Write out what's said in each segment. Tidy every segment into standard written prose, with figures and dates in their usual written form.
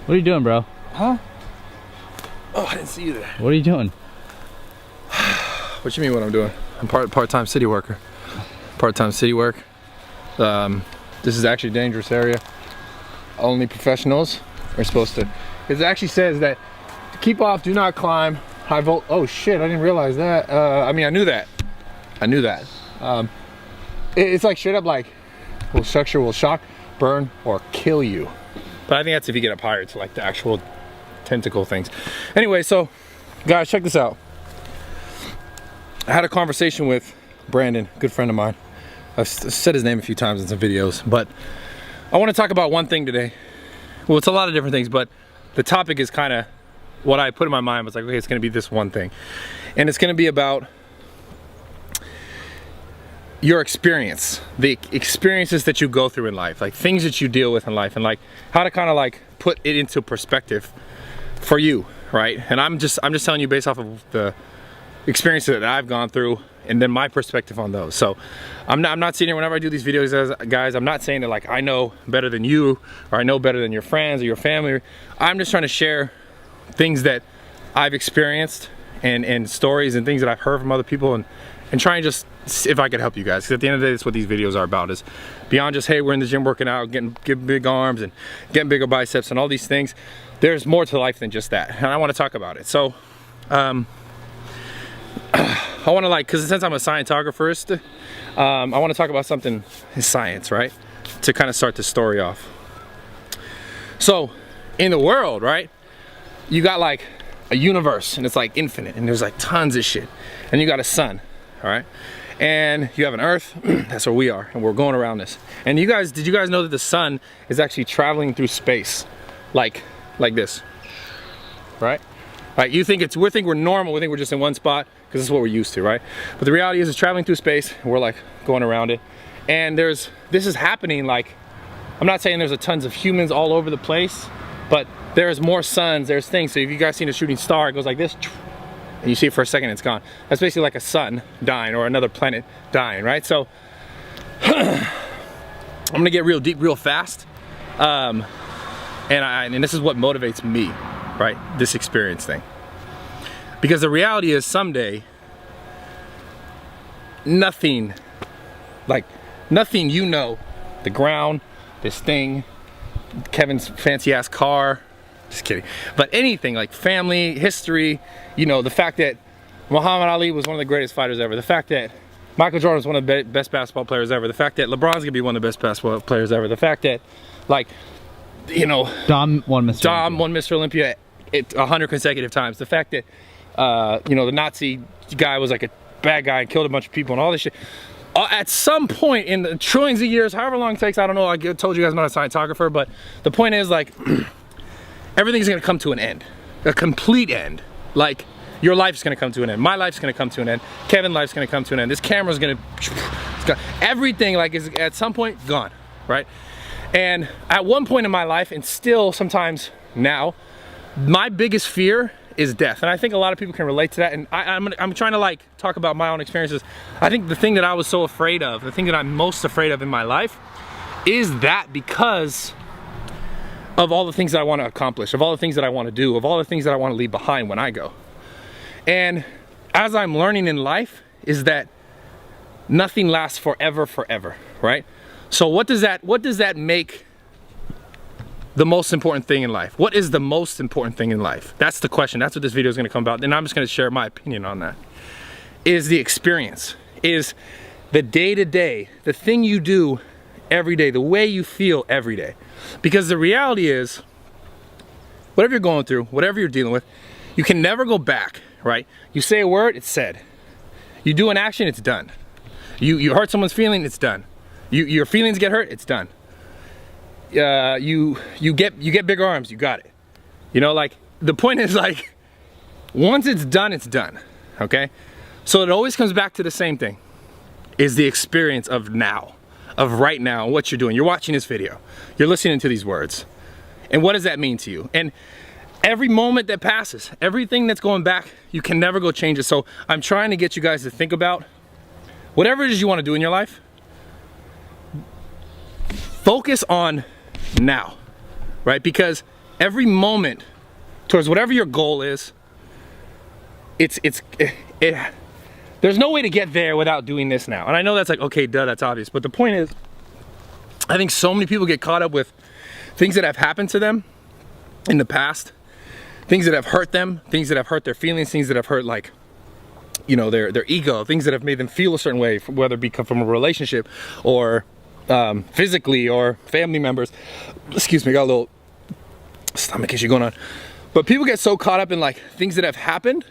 What are you doing, bro? Huh? Oh, I didn't see you there. What are you doing? What you mean what I'm doing? I'm part-time city worker. Part-time city work. This is actually a dangerous area. Only professionals are supposed to. It actually says that to keep off, do not climb high volt. Oh shit, I didn't realize that. I mean, I knew that. I knew that. It's like straight up like, structure will shock, burn, or kill you. But I think that's if you get up higher to like the actual tentacle things. Anyway, so guys, check this out. I had a conversation with Brandon, good friend of mine. I've said his name a few times in some videos, but I want to talk about one thing today. Well, it's a lot of different things, but the topic is kind of what I put in my mind was like, okay, it's going to be this one thing. And it's going to be about your experience, the experiences that you go through in life, like things that you deal with in life, and like how to kind of like put it into perspective for you, right? And I'm just telling you based off of the experiences that I've gone through and then my perspective on those. So I'm not sitting here whenever I do these videos, guys, I'm not saying that like I know better than you or I know better than your friends or your family. I'm just trying to share things that I've experienced and stories and things that I've heard from other people and try and just see if I can help you guys. Because at the end of the day, that's what these videos are about, is beyond just, hey, we're in the gym working out, getting big arms and getting bigger biceps and all these things. There's more to life than just that, and I want to talk about it. So I want to like, because since I'm a scientographer, I want to talk about something in science, right? To kind of start the story off. So in the world, right, you got like a universe and it's like infinite and there's like tons of shit, and you got a sun, all right, and you have an earth. That's where we are, and we're going around this. And you guys, did you guys know that the sun is actually traveling through space like this, right? Right, we think we're normal, we think we're just in one spot because this is what we're used to, right? But the reality is it's traveling through space and we're like going around it. And this is happening, like, I'm not saying there's a tons of humans all over the place, but there's more suns, there's things. So if you guys seen a shooting star, it goes like this, and you see it for a second, it's gone. That's basically like a sun dying or another planet dying, right? So I'm gonna get real deep real fast. And this is what motivates me, right? This experience thing. Because the reality is someday, nothing, you know, the ground, this thing, Kevin's fancy ass car, just kidding, but anything like family, history, you know, the fact that Muhammad Ali was one of the greatest fighters ever, the fact that Michael Jordan was one of the best basketball players ever, the fact that LeBron's gonna be one of the best basketball players ever, the fact that, like, you know, Dom won Mr. Olympia 100 consecutive times, the fact that you know, the Nazi guy was like a bad guy and killed a bunch of people and all this shit. At some point in the trillions of years, however long it takes, I don't know, I told you guys I'm not a scientographer, but the point is, like, everything's gonna come to an end, a complete end. Like, your life's gonna come to an end, my life's gonna come to an end, Kevin's life's gonna come to an end, this camera's gonna, everything like is at some point gone, right? And at one point in my life, and still sometimes now, my biggest fear is death. And I think a lot of people can relate to that. And I'm trying to like talk about my own experiences. I think the thing that I was so afraid of, the thing that I'm most afraid of in my life is that, because of all the things that I want to accomplish, of all the things that I want to do, of all the things that I want to leave behind when I go. And as I'm learning in life is that nothing lasts forever, right? So what does that make the most important thing in life? What is the most important thing in life? That's the question. That's what this video is going to come about. And I'm just going to share my opinion on that. Is the experience, is the day-to-day, the thing you do every day, the way you feel every day. Because the reality is, whatever you're going through, whatever you're dealing with, you can never go back, right? You say a word, it's said. You do an action, it's done. You hurt someone's feeling, it's done. Your feelings get hurt, it's done. You get bigger arms, you got it. You know, like, the point is, like, once it's done, okay? So it always comes back to the same thing, is the experience of now, of right now, what you're doing. You're watching this video, you're listening to these words, and what does that mean to you? And every moment that passes, everything that's going back, you can never go change it. So I'm trying to get you guys to think about whatever it is you want to do in your life. Focus on now, right? Because every moment towards whatever your goal is, there's no way to get there without doing this now. And I know that's like, okay, duh, that's obvious. But the point is, I think so many people get caught up with things that have happened to them in the past, things that have hurt them, things that have hurt their feelings, things that have hurt, like, you know, their ego, things that have made them feel a certain way, whether it be from a relationship or physically or family members. Excuse me, got a little stomach issue going on. But people get so caught up in like things that have happened,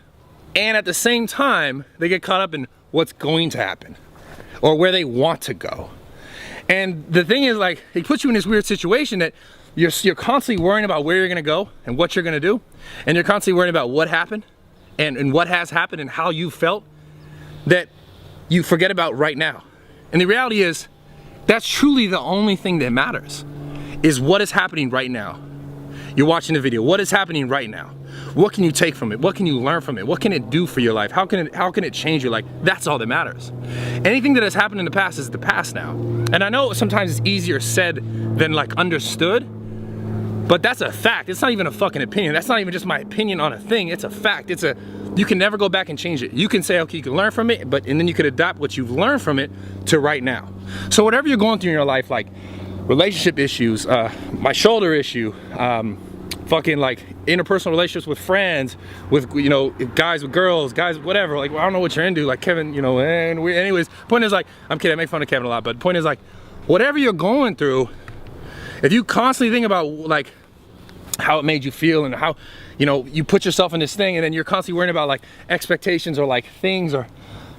and at the same time they get caught up in what's going to happen or where they want to go. And the thing is, like, it puts you in this weird situation that you're constantly worrying about where you're gonna go and what you're gonna do, and you're constantly worrying about what happened and what has happened and how you felt, that you forget about right now. And the reality is, that's truly the only thing that matters, is what is happening right now. You're watching the video, what is happening right now? What can you take from it? What can you learn from it? What can it do for your life? How can it change your life? That's all that matters. Anything that has happened in the past is the past now. And I know sometimes it's easier said than like understood, but that's a fact. It's not even a fucking opinion. That's not even just my opinion on a thing. It's a fact. You can never go back and change it. You can say, okay, you can learn from it, and then you could adapt what you've learned from it to right now. So whatever you're going through in your life, like relationship issues, my shoulder issue, fucking like interpersonal relationships with friends, with, you know, guys with girls, guys, whatever, like, I don't know what you're into, like Kevin, you know, and anyways, point is, like, I'm kidding, I make fun of Kevin a lot, but the point is, like, whatever you're going through, if you constantly think about like how it made you feel and how, you know, you put yourself in this thing, and then you're constantly worrying about like expectations or like things that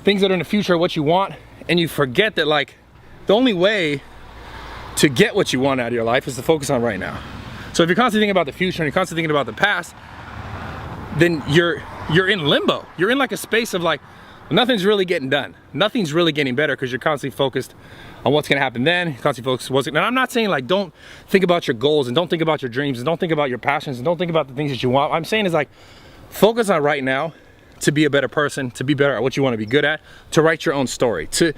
are in the future, what you want, and you forget that like the only way to get what you want out of your life is to focus on right now. So if you're constantly thinking about the future and you're constantly thinking about the past, then you're in limbo. You're in like a space of like, nothing's really getting done. Nothing's really getting better because you're constantly focused on what's gonna happen then, constantly focused on what's gonna, and I'm not saying like don't think about your goals and don't think about your dreams and don't think about your passions and don't think about the things that you want. What I'm saying is like, focus on right now to be a better person, to be better at what you want to be good at, to write your own story, to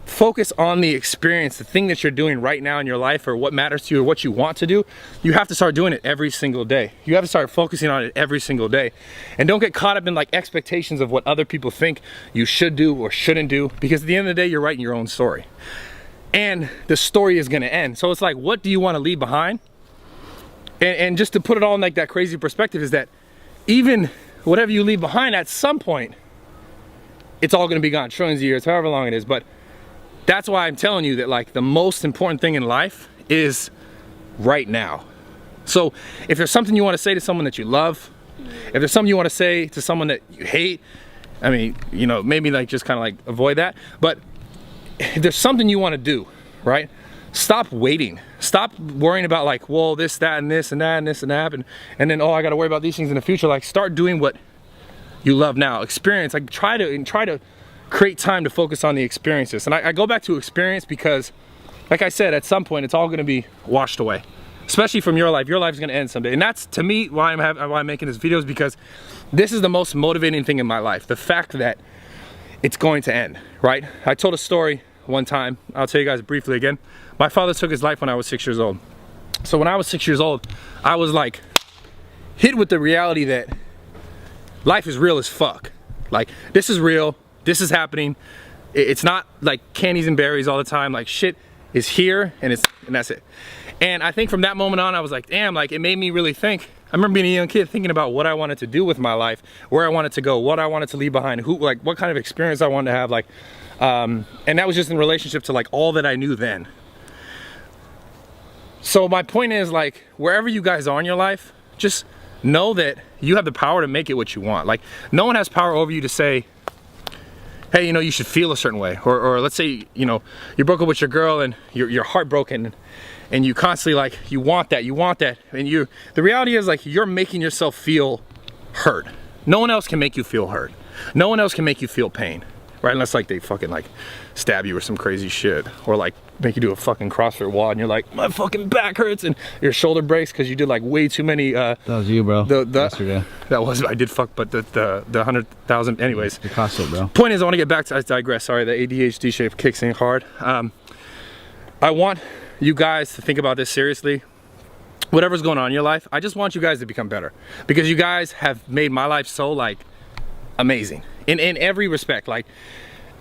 focus on the experience, the thing that you're doing right now in your life, or what matters to you or what you want to do. You have to start doing it every single day. You have to start focusing on it every single day. And don't get caught up in like expectations of what other people think you should do or shouldn't do, because at the end of the day, you're writing your own story. And the story is gonna end. So it's like, what do you want to leave behind? And just to put it all in like that crazy perspective is that even whatever you leave behind, at some point, it's all gonna be gone, trillions of years, however long it is. But that's why I'm telling you that like the most important thing in life is right now. So if there's something you wanna say to someone that you love, if there's something you wanna say to someone that you hate, I mean, you know, maybe like just kind of like avoid that. But if there's something you wanna do, right? Stop waiting. Stop worrying about like, well, this, that, and this, and that, and this, and that, and then, oh, I gotta worry about these things in the future. Like, start doing what you love now. Experience, like try to create time to focus on the experiences. And I go back to experience because, like I said, at some point, it's all gonna be washed away. Especially from your life. Your life is gonna end someday. And that's, to me, why I'm making this video, is because this is the most motivating thing in my life. The fact that it's going to end, right? I told a story one time, I'll tell you guys briefly again. My father took his life when I was 6 years old. So when I was 6 years old, I was like hit with the reality that life is real as fuck. Like, this is real, this is happening. It's not like candies and berries all the time. Like, shit is here and that's it. And I think from that moment on, I was like, damn, like it made me really think. I remember being a young kid thinking about what I wanted to do with my life, where I wanted to go, what I wanted to leave behind, what kind of experience I wanted to have, like, and that was just in relationship to like all that I knew then. So my point is, like, wherever you guys are in your life, just know that you have the power to make it what you want. Like, no one has power over you to say, hey, you know, you should feel a certain way. Or let's say, you know, you broke up with your girl and you're heartbroken and you constantly like, you want that. And the reality is, like, you're making yourself feel hurt. No one else can make you feel hurt. No one else can make you feel pain. Right, unless like they fucking like stab you or some crazy shit, or like make you do a fucking CrossFit WOD and you're like, my fucking back hurts, and your shoulder breaks because you did like way too many. That was you, bro. Yesterday. That was, I did fuck, but the 100,000. Anyways, the CrossFit, bro. Point is, I want to get back to. I digress. Sorry, the ADHD shape kicks in hard. I want you guys to think about this seriously. whatever's going on in your life, I just want you guys to become better, because you guys have made my life so like amazing in every respect. Like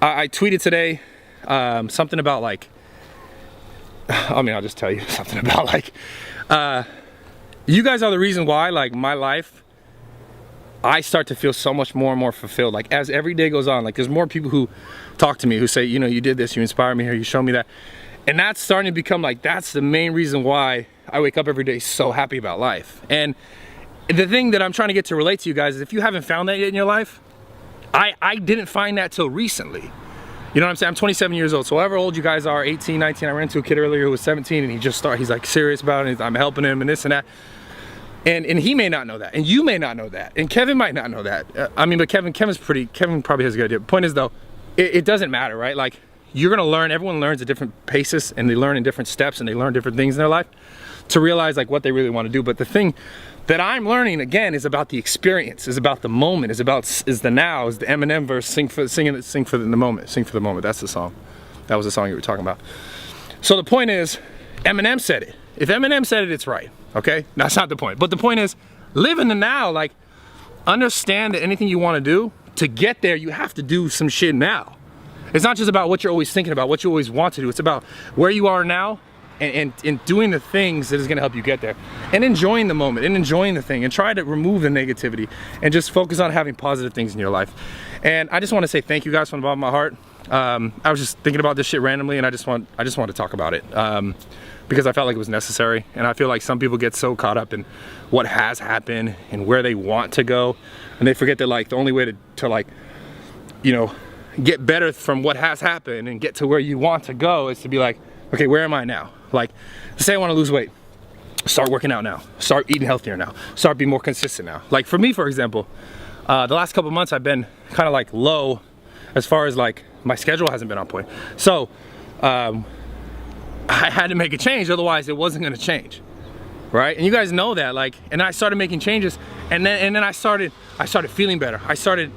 I tweeted today something about like, I mean, I'll just tell you something about like, you guys are the reason why like my life, I start to feel so much more and more fulfilled. Like as every day goes on, like there's more people who talk to me who say, you know, you did this, you inspired me here, you showed me that. And that's starting to become like, that's the main reason why I wake up every day so happy about life. And the thing that I'm trying to get to relate to you guys is, if you haven't found that yet in your life, I didn't find that till recently. You know what I'm saying? I'm 27 years old. So however old you guys are, 18, 19, I ran into a kid earlier who was 17 and he's like serious about it. I'm helping him and this and that. And he may not know that, and you may not know that, and Kevin might not know that. I mean, but Kevin probably has a good idea. Point is though, it doesn't matter, right? Like you're gonna learn, everyone learns at different paces, and they learn in different steps, and they learn different things in their life to realize like what they really want to do. But the thing that I'm learning again is about the experience, is about the moment, is the now, is the Eminem verse, sing for the moment. That's the song. That was the song you were talking about. So the point is, Eminem said it. If Eminem said it, it's right. Okay, that's not the point. But the point is, live in the now. Like, understand that anything you want to do, to get there, you have to do some shit now. It's not just about what you're always thinking about, what you always want to do. It's about where you are now and doing the things that is going to help you get there, and enjoying the moment and enjoying the thing, and try to remove the negativity and just focus on having positive things in your life. And I just want to say thank you guys from the bottom of my heart. I was just thinking about this shit randomly, and I just want to talk about it. Because I felt like it was necessary, and I feel like some people get so caught up in what has happened and where they want to go, and they forget that like the only way to like, you know, get better from what has happened and get to where you want to go is to be like, okay, where am I now? Like, say I want to lose weight, start working out now, start eating healthier now, start being more consistent now. Like for me, for example, the last couple months I've been kind of like low as far as like my schedule hasn't been on point. So I had to make a change, otherwise it wasn't gonna change, right? And you guys know that, like, and I started making changes, and then I started feeling better.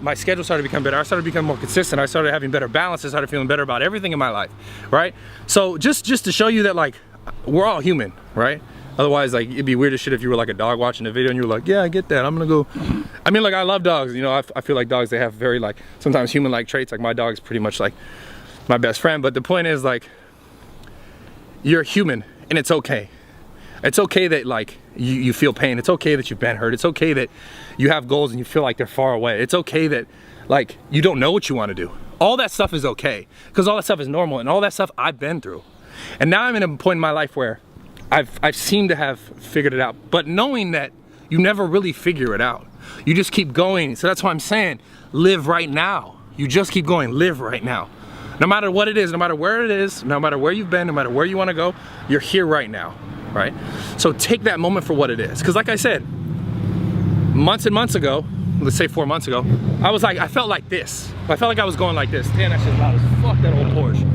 My schedule started to become better. I started becoming more consistent. I started having better balance. I started feeling better about everything in my life, right? So just to show you that like, we're all human, right? Otherwise, like, it'd be weird as shit if you were like a dog watching a video and you were like, yeah, I get that, I'm gonna go. I mean, like, I love dogs, you know, I feel like dogs, they have very like, sometimes human-like traits. Like my dog's pretty much like my best friend, but the point is like, you're human, and it's okay. It's okay that like you feel pain. It's okay that you've been hurt. It's okay that you have goals and you feel like they're far away. It's okay that like you don't know what you want to do. All that stuff is okay, because all that stuff is normal, and all that stuff I've been through. And now I'm in a point in my life where I've seemed to have figured it out, but knowing that you never really figure it out. You just keep going. So that's why I'm saying, live right now. You just keep going, live right now. No matter what it is, no matter where it is, no matter where you've been, no matter where you want to go, you're here right now, right? So take that moment for what it is. Because like I said, months and months ago, let's say 4 months ago, I felt like this. I felt like I was going like this. Damn, that shit's loud as fuck, that old Porsche.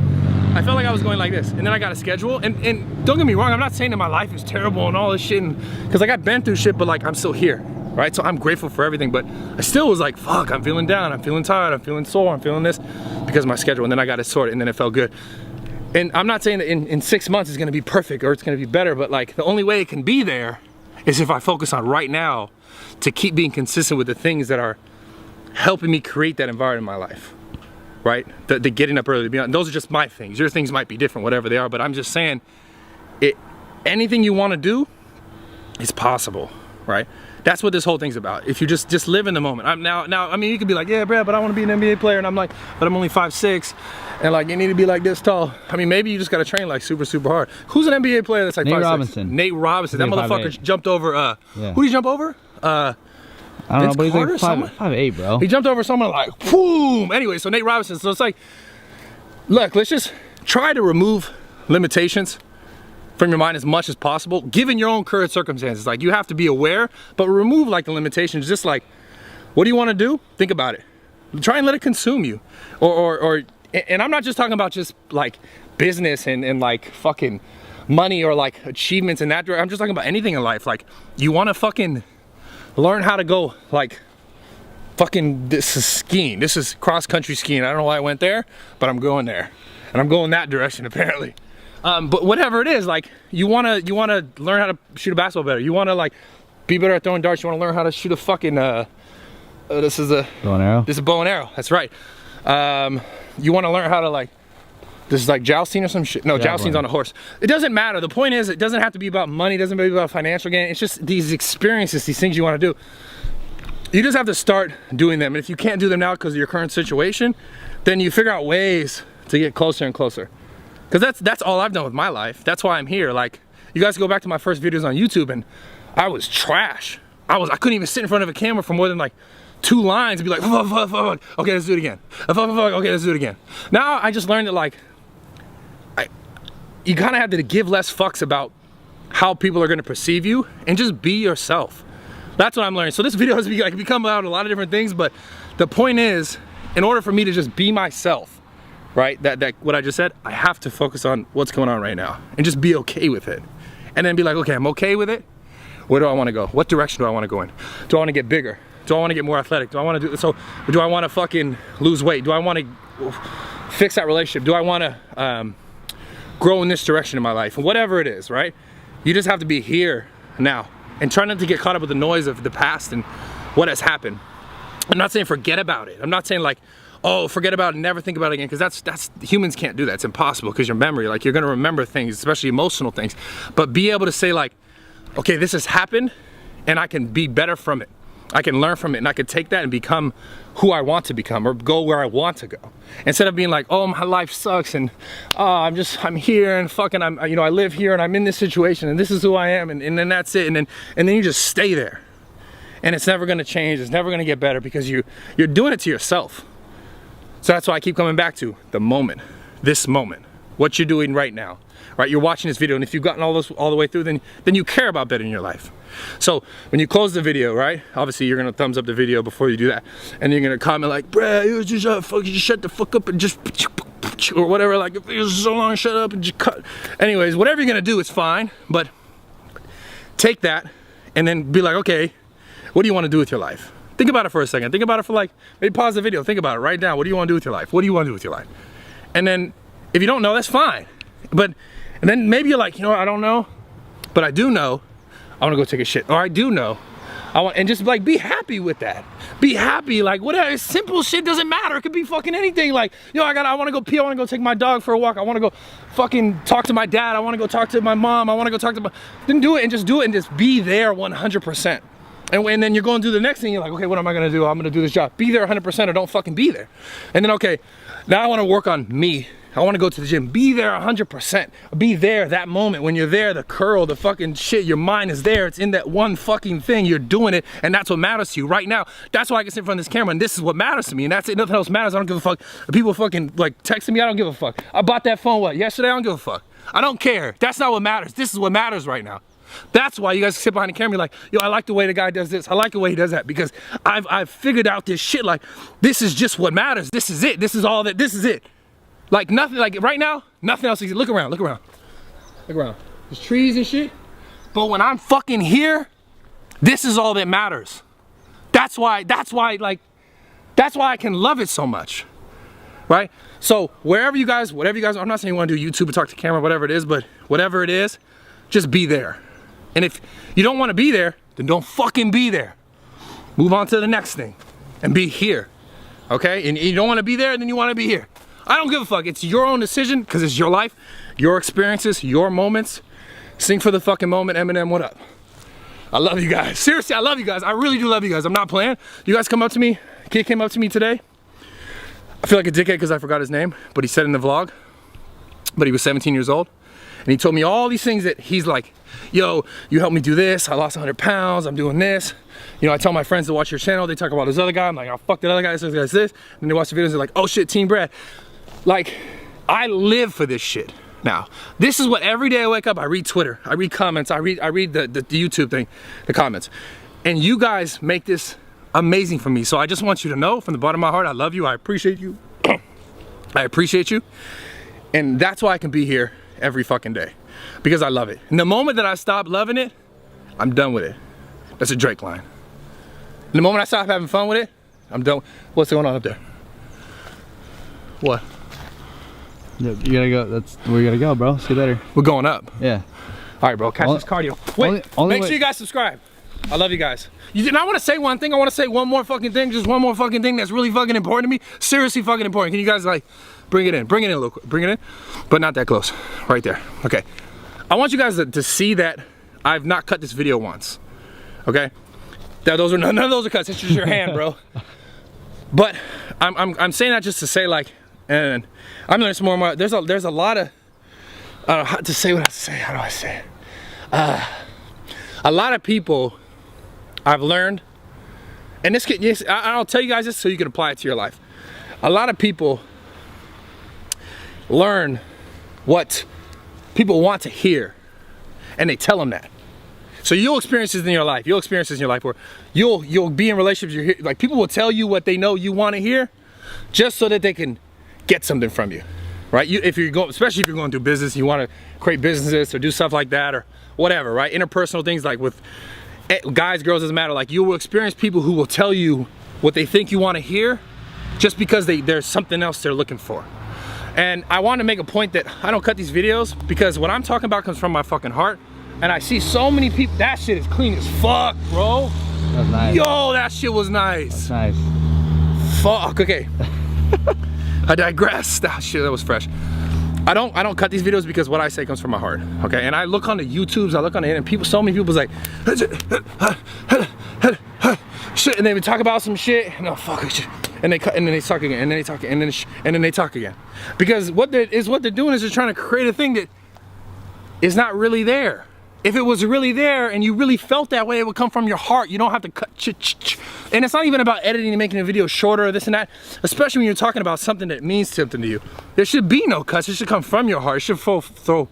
I felt like I was going like this, and then I got a schedule, and don't get me wrong, I'm not saying that my life is terrible and all this shit, because like I've been through shit, but like I'm still here, right? So I'm grateful for everything, but I still was like, fuck, I'm feeling down, I'm feeling tired, I'm feeling sore, I'm feeling this, because of my schedule, and then I got it sorted, and then it felt good. And I'm not saying that in 6 months it's gonna be perfect or it's gonna be better, but like the only way it can be there is if I focus on right now to keep being consistent with the things that are helping me create that environment in my life. Right? The getting up early, those are just my things. Your things might be different, whatever they are, but I'm just saying, anything you want to do is possible, right? That's what this whole thing's about. If you just live in the moment. Now, I mean, you could be like, yeah, Brad, but I want to be an NBA player, and I'm like, but I'm only 5'6", and like, you need to be like this tall. I mean, maybe you just got to train like super hard. Who's an NBA player that's like 5'6"? Nate Robinson. Nate Robinson. That motherfucker jumped over, yeah. Who did he jump over? I don't Vince know, but Carter, he's like 5'8", bro. He jumped over someone like, boom! Anyway, so Nate Robinson, so it's like, look, let's just try to remove limitations from your mind as much as possible, given your own current circumstances. Like, you have to be aware, but remove like the limitations. Just like, what do you want to do? Think about it. Try and let it consume you. And I'm not just talking about just like business and like fucking money or like achievements in that direction. I'm just talking about anything in life. Like, you want to fucking learn how to go like fucking, this is skiing. This is cross-country skiing. I don't know why I went there, but I'm going there. And I'm going that direction apparently. But whatever it is, like you wanna learn how to shoot a basketball better. You wanna like be better at throwing darts. You wanna learn how to shoot a fucking this is a bow and arrow. This is a bow and arrow. That's right. You wanna learn how to like, this is like jousting or some shit. No, jousting's on a horse. It doesn't matter. The point is, it doesn't have to be about money. It doesn't have to be about financial gain. It's just these experiences, these things you wanna do. You just have to start doing them. And if you can't do them now because of your current situation, then you figure out ways to get closer and closer. Because that's all I've done with my life. That's why I'm here. Like, you guys go back to my first videos on YouTube and I was trash. I couldn't even sit in front of a camera for more than like 2 lines and be like, fuck, okay, let's do it again. Okay, let's do it again. Now I just learned that like, you kind of have to give less fucks about how people are gonna perceive you and just be yourself. That's what I'm learning. So this video has become about a lot of different things, but the point is, in order for me to just be myself, right, that what I just said, I have to focus on what's going on right now and just be okay with it. And then be like, okay, I'm okay with it. Where do I want to go? What direction do I want to go in? Do I want to get bigger? Do I want to get more athletic? Do I want to do so? Do I want to fucking lose weight? Do I want to fix that relationship? Do I want to grow in this direction in my life? And whatever it is, right? You just have to be here now and try not to get caught up with the noise of the past and what has happened. I'm not saying forget about it. I'm not saying like, oh, forget about it, never think about it again, because that's humans can't do that. It's impossible because your memory, like you're gonna remember things, especially emotional things. But be able to say like, okay, this has happened and I can be better from it. I can learn from it and I can take that and become who I want to become or go where I want to go. Instead of being like, oh, my life sucks and I'm here and fucking I live here and I'm in this situation and this is who I am and then that's it, and then you just stay there. And it's never gonna change, it's never gonna get better because you're doing it to yourself. So that's why I keep coming back to the moment, this moment, what you're doing right now, right? You're watching this video, and if you've gotten all the way through, then you care about bettering your life. So when you close the video, right? Obviously you're gonna thumbs up the video before you do that, and you're gonna comment like, bruh, you just shut the fuck up and just, or whatever, like, if it was so long, shut up and just cut. Anyways, whatever you're gonna do is fine, but take that and then be like, okay, what do you want to do with your life? Think about it for a second. Think about it for like, maybe pause the video, think about it, write down, what do you want to do with your life? What do you want to do with your life? And then, if you don't know, that's fine. And then maybe you're like, you know what, I don't know, but I do know, I want to go take a shit. Or I do know, and just like, be happy with that. Be happy, like, whatever, simple shit doesn't matter. It could be fucking anything. Like, yo, I want to go pee, I want to go take my dog for a walk, I want to go fucking talk to my dad, I want to go talk to my mom, I want to go talk to then do it and just be there 100%. And then you're going to do the next thing, you're like, okay, what am I gonna do? I'm gonna do this job. Be there 100% or don't fucking be there. And then, okay, now I wanna work on me. I wanna go to the gym. Be there 100%. Be there that moment when you're there, the curl, the fucking shit, your mind is there. It's in that one fucking thing. You're doing it, and that's what matters to you right now. That's why I can sit in front of this camera, and this is what matters to me, and that's it. Nothing else matters. I don't give a fuck. People fucking like texting me, I don't give a fuck. I bought that phone, what, yesterday? I don't give a fuck. I don't care. That's not what matters. This is what matters right now. That's why you guys sit behind the camera like, yo, I like the way the guy does this. I like the way he does that, because I've figured out this shit. Like, this is just what matters. This is it. This is all that. This is it. Like nothing. Like right now, nothing else. Look around. Look around. Look around. There's trees and shit. But when I'm fucking here, this is all that matters. That's why I can love it so much. Right? So whatever you guys, I'm not saying you want to do YouTube or talk to camera, whatever it is, but whatever it is, just be there. And if you don't want to be there, then don't fucking be there. Move on to the next thing and be here. Okay? And you don't want to be there, then you want to be here. I don't give a fuck. It's your own decision, because it's your life, your experiences, your moments. Sing for the fucking moment. Eminem, what up? I love you guys. Seriously, I love you guys. I really do love you guys. I'm not playing. You guys come up to me. Kid came up to me today. I feel like a dickhead because I forgot his name, but he said in the vlog, but he was 17 years old. And he told me all these things that he's like, yo, you helped me do this. I lost 100 pounds. I'm doing this. You know, I tell my friends to watch your channel. They talk about this other guy. I'm like, oh, fuck that other guy. This guy's this. And they watch the videos. They're like, oh shit, Team Brad. Like, I live for this shit. Now, this is what every day I wake up, I read Twitter, I read comments, I read the YouTube thing, the comments. And you guys make this amazing for me. So I just want you to know from the bottom of my heart, I love you. I appreciate you. I appreciate you. And that's why I can be here every fucking day, because I love it. And the moment that I stop loving it, I'm done with it. That's a Drake line. And the moment I stop having fun with it, I'm done. What's going on up there? What? You gotta go. That's where you gotta go, bro. See you later. We're going up. Yeah. All right, bro. Catch this cardio. Wait. Make sure you guys subscribe. I love you guys. You did not want to say one thing. I want to say one more fucking thing. Just one more fucking thing that's really fucking important to me. Seriously fucking important. Can you guys like bring it in? Bring it in a little quick. Bring it in, but not that close. Right there. Okay. I want you guys to see that I've not cut this video once. Okay. Those are none of those are cuts. It's just your hand, bro. But I'm saying that just to say like, and I'm learning some more and more. There's a lot of I don't know how to say what I say. How do I say it? A lot of people I've learned, and this can, yes, I'll tell you guys this so you can apply it to your life. A lot of people learn what people want to hear, and they tell them that. So you'll experience this in your life. You'll experience this in your life where you'll be in relationships. Like people will tell you what they know you want to hear, just so that they can get something from you, right? Especially if you're going through business, you want to create businesses or do stuff like that or whatever, right? Interpersonal things like with guys, girls, doesn't matter. Like you will experience people who will tell you what they think you want to hear, just because there's something else they're looking for. And I want to make a point that I don't cut these videos because what I'm talking about comes from my fucking heart. And I see so many people, that shit is clean as fuck, bro. That's nice. Yo, that shit was nice. That's nice. Fuck, okay. I digress. That shit, that was fresh. I don't cut these videos because what I say comes from my heart, okay? And I look on the YouTubes, I look on the internet, and so many people's like, shit, and they would talk about some shit, no, fuck it, and they cut, and then they talk again, and then they talk, and then they talk again. Because what they're doing is they're trying to create a thing that is not really there. If it was really there and you really felt that way, it would come from your heart. You don't have to cut. And it's not even about editing and making a video shorter or this and that, especially when you're talking about something that means something to you. There should be no cuts. It should come from your heart. It should flow.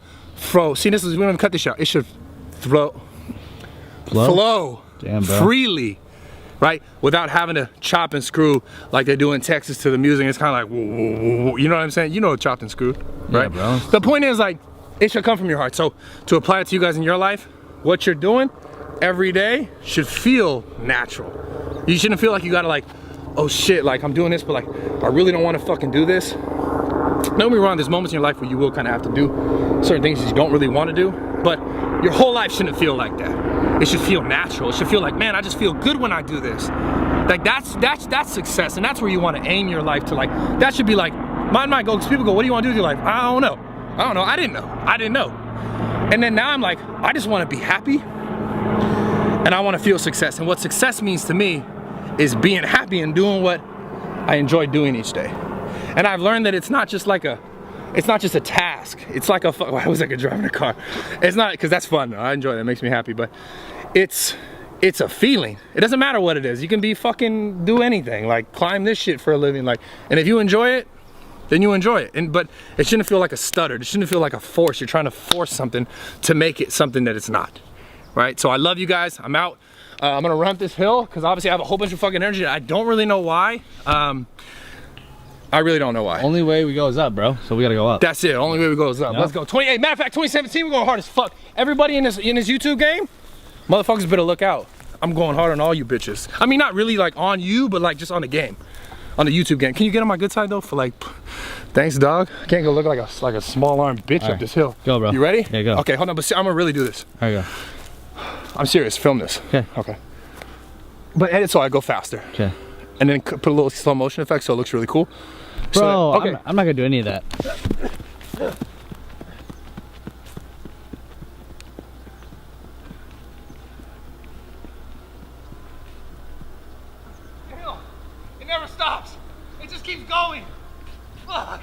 See, this is, we don't even cut this out. It should flow Damn, bro. freely, right? Without having to chop and screw like they do in Texas to the music. It's kind of like, whoa, whoa, whoa. You know what I'm saying? You know chopped and screwed, right? Yeah, bro. The point is like, it should come from your heart. So to apply it to you guys in your life, what you're doing every day should feel natural. You shouldn't feel like you gotta like, oh shit, like I'm doing this, but like, I really don't wanna fucking do this. Don't get me wrong, there's moments in your life where you will kind of have to do certain things that you don't really wanna do, but your whole life shouldn't feel like that. It should feel natural. It should feel like, man, I just feel good when I do this. Like that's success, and that's where you wanna aim your life to. Like, that should be like, my goal, because people go, what do you wanna do with your life? I don't know. I didn't know. And then now I'm like, I just want to be happy and I want to feel success. And what success means to me is being happy and doing what I enjoy doing each day. And I've learned that it's not just a task. It's like I was like driving a car. It's not, because that's fun though. I enjoy that, it makes me happy, but it's a feeling. It doesn't matter what it is. You can be fucking do anything, like climb this shit for a living, like, and if you enjoy it, then you enjoy it. But it shouldn't feel like a stutter. It shouldn't feel like a force. You're trying to force something to make it something that it's not, right? So I love you guys. I'm out. I'm gonna run up this hill because obviously I have a whole bunch of fucking energy. I don't really know why. I really don't know why. Only way we go is up, bro. So we gotta go up. That's it. Only way we go is up. Yep. Let's go. 28. Matter of fact, 2017, we're going hard as fuck. Everybody in this YouTube game, motherfuckers better look out. I'm going hard on all you bitches. I mean, not really like on you, but like just on the game. On the YouTube game. Can you get on my good side though for like, thanks dog. I can't go look like a small arm bitch up this hill. Go, bro. You ready? Yeah, go. Okay, hold on, but see, I'm gonna really do this. There you go. I'm serious, film this. Okay. Okay. But edit so I go faster. Okay. And then put a little slow motion effect so it looks really cool. Bro, So that, okay. I'm not gonna do any of that. It never stops. It just keeps going. Fuck.